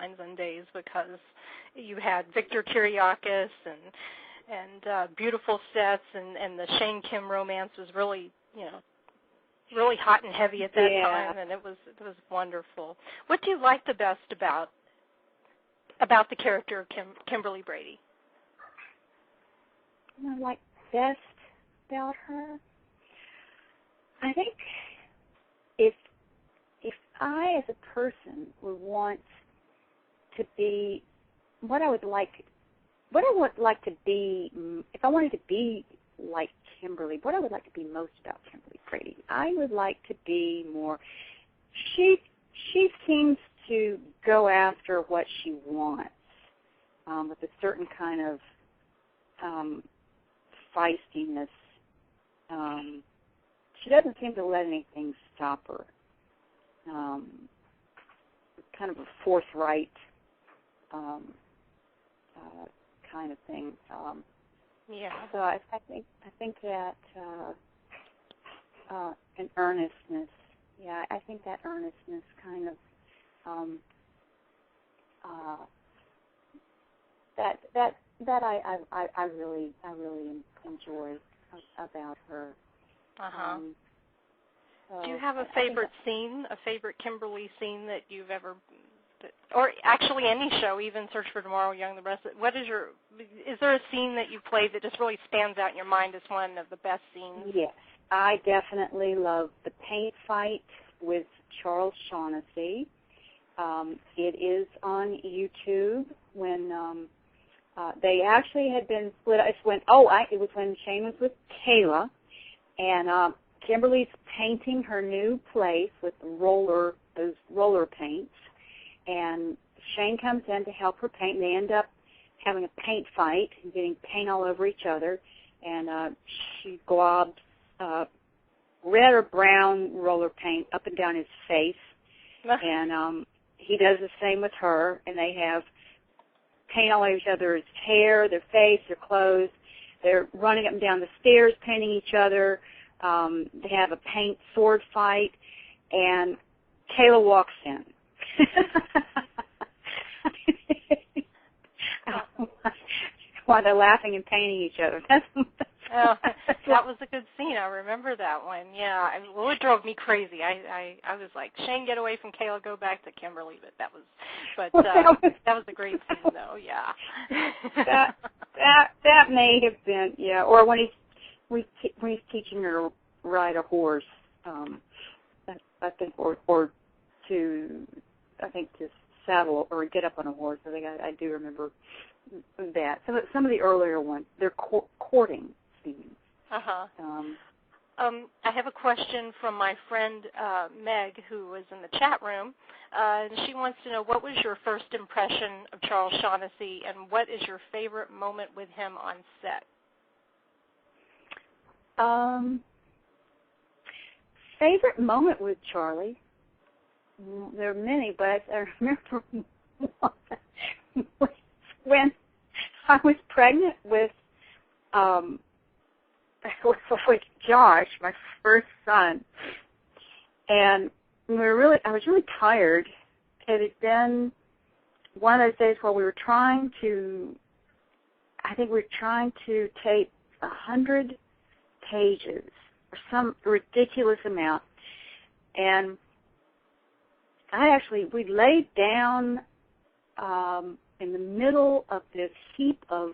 Valentine's and days because you had Victor Kiriakis and beautiful sets, and the Shane Kim romance was really, really hot and heavy at that time, and it was wonderful. What do you like the best about the character of Kimberly Brady? What I like best about her? I think if I, as a person, would want to be what I would like to be, if I wanted to be like Kimberly, what I would like to be most about Kimberly Brady, I would like to be more. She seems to go after what she wants with a certain kind of feistiness. She doesn't seem to let anything stop her. Kind of a forthright kind of thing. So I think that an earnestness. Yeah, I think that earnestness kind of that I really enjoy about her. Do you have a favorite scene, a favorite Kimberly scene that you've ever, or actually any show, even Search for Tomorrow, Young, the rest of it? Is there a scene that you play that just really stands out in your mind as one of the best scenes? Yes, I definitely love the paint fight with Charles Shaughnessy. It is on YouTube when they actually had been split. It was when Shane was with Kayla, and Kimberly's painting her new place with those roller paints, and Shane comes in to help her paint, and they end up having a paint fight and getting paint all over each other, and she globs red or brown roller paint up and down his face, and he does the same with her, and they have paint all over each other's hair, their face, their clothes. They're running up and down the stairs painting each other. They have a paint sword fight, and Kayla walks in. While they're laughing and painting each other. That was a good scene. I remember that one. Yeah, it drove me crazy. I was like, Shane, get away from Kayla, go back to Kimberly. But that was a great scene, though. Yeah. that may have been, yeah. Or when he's teaching her to ride a horse, I think, or to saddle or get up on a horse. I think I do remember that. Some of the earlier ones, they're courting scenes. I have a question from my friend Meg, who was in the chat room, and she wants to know, what was your first impression of Charles Shaughnessy, and what is your favorite moment with him on set? Favorite moment with Charlie? There are many, but I remember when I was pregnant with Josh, my first son, and I was really tired. It had been one of those days where we were trying to tape 100 pages or some ridiculous amount, and we laid down in the middle of this heap of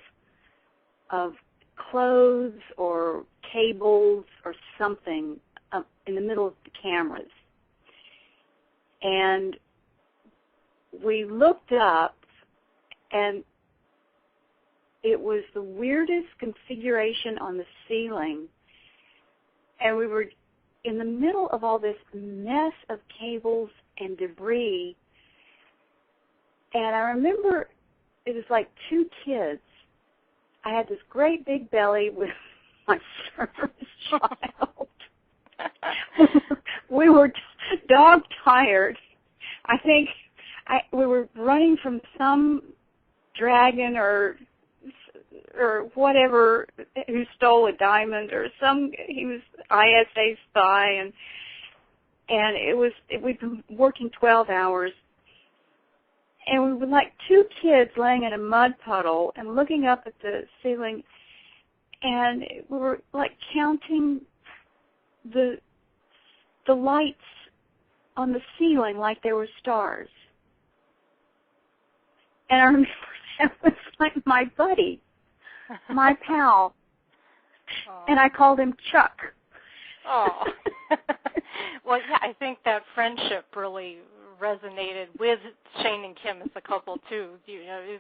clothes or cables or something in the middle of the cameras. And we looked up, and it was the weirdest configuration on the ceiling. And we were in the middle of all this mess of cables and debris. And I remember it was like two kids. I had this great big belly with my first child. We were dog tired. I think we were running from some dragon or whatever who stole a diamond, or he was ISA spy, and we'd been working 12 hours, and we were like two kids laying in a mud puddle and looking up at the ceiling, and we were like counting the lights on the ceiling like they were stars. And I remember that was like my buddy, my pal, and I called him Chuck. Oh. Well, yeah, I think that friendship really resonated with Shane and Kim as a couple too. The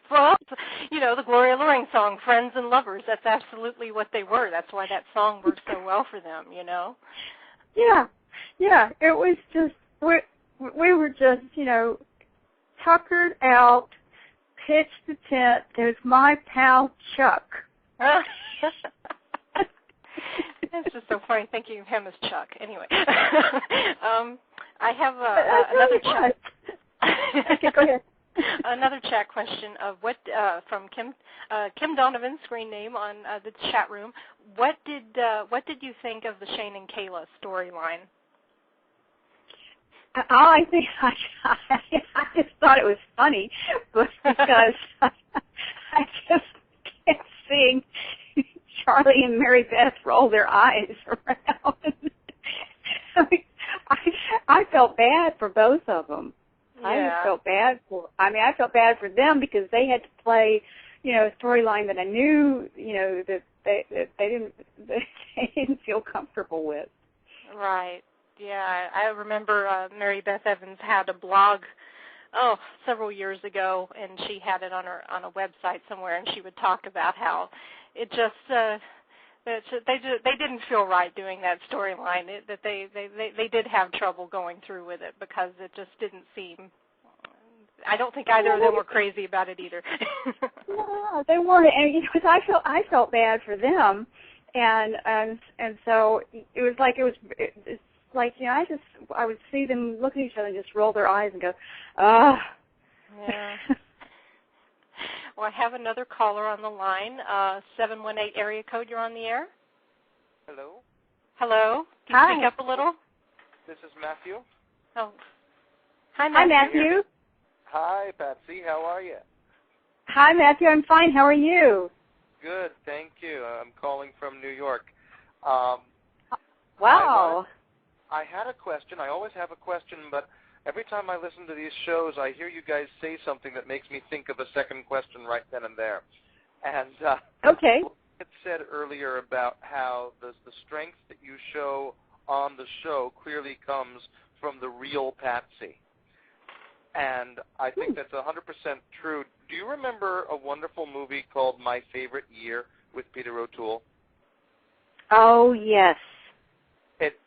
Gloria Loring song, "Friends and Lovers." That's absolutely what they were. That's why that song worked so well for them. Yeah. It was just we were just tuckered out, pitched the tent. There's my pal Chuck. It's just so funny thinking of him as Chuck. Anyway, I have another chat. Okay, go ahead. Another chat question of from Kim Donovan, screen name on the chat room. What did you think of the Shane and Kayla storyline? I think I just thought it was funny, but because I just kept seeing Charlie and Mary Beth roll their eyes around. I felt bad for both of them. Yeah. I felt bad for them because they had to play, a storyline that I knew, that they didn't feel comfortable with. Right. Yeah, I remember Mary Beth Evans had a blog several years ago, and she had it on a website somewhere, and she would talk about how it just they didn't feel right doing that storyline. That they did have trouble going through with it because it just didn't seem. I don't think either of them were crazy about it either. No, they weren't, and because I felt bad for them, and so it's like I would see them look at each other and just roll their eyes and go, ah. Yeah. Well, I have another caller on the line, 718 area code. You're on the air. Hello. Hello. Can you speak up a little? This is Matthew. Oh. Hi, Matthew. Hi, Matthew. Hi, Patsy. How are you? Hi, Matthew. I'm fine. How are you? Good, thank you. I'm calling from New York. Wow. I had a question. I always have a question, but every time I listen to these shows, I hear you guys say something that makes me think of a second question right then and there. And okay. It said earlier about how the strength that you show on the show clearly comes from the real Patsy. And I think that's 100% true. Do you remember a wonderful movie called My Favorite Year with Peter O'Toole? Oh, yes.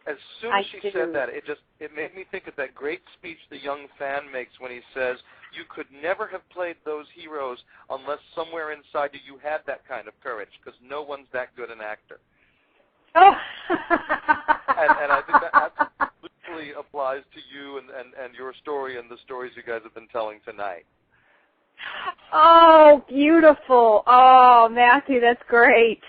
As soon as she said that, it made me think of that great speech the young fan makes when he says, you could never have played those heroes unless somewhere inside you had that kind of courage, because no one's that good an actor. Oh. and I think that absolutely applies to you and your story and the stories you guys have been telling tonight. Oh, beautiful. Oh, Matthew, that's great.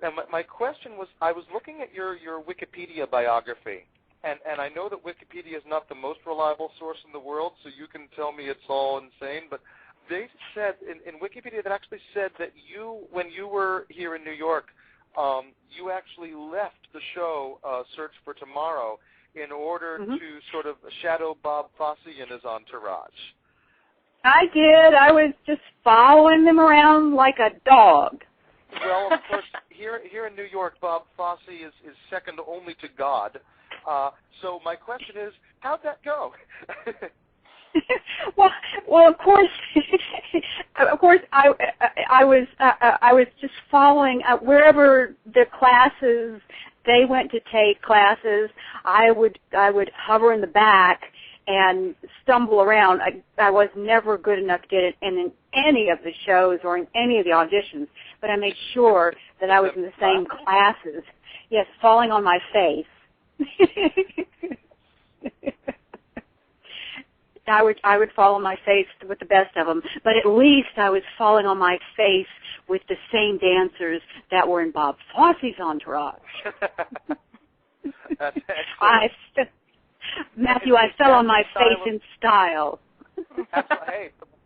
Now, my question was, I was looking at your Wikipedia biography, and I know that Wikipedia is not the most reliable source in the world, so you can tell me it's all insane, but they said, in Wikipedia, that actually said that when you were here in New York, you actually left the show Search for Tomorrow in order to sort of shadow Bob Fosse and his entourage. I did. I was just following them around like a dog. Well, of course, here in New York, Bob Fosse is second only to God. So my question is, how'd that go? well, of course, I was just following wherever the classes they went to take classes. I would hover in the back and stumble around. I was never good enough to get in any of the shows or in any of the auditions, but I made sure that I was in the same classes. Yes, falling on my face. I would fall on my face with the best of them, but at least I was falling on my face with the same dancers that were in Bob Fosse's entourage. That's excellent. Matthew, I fell on my face in style. Hey,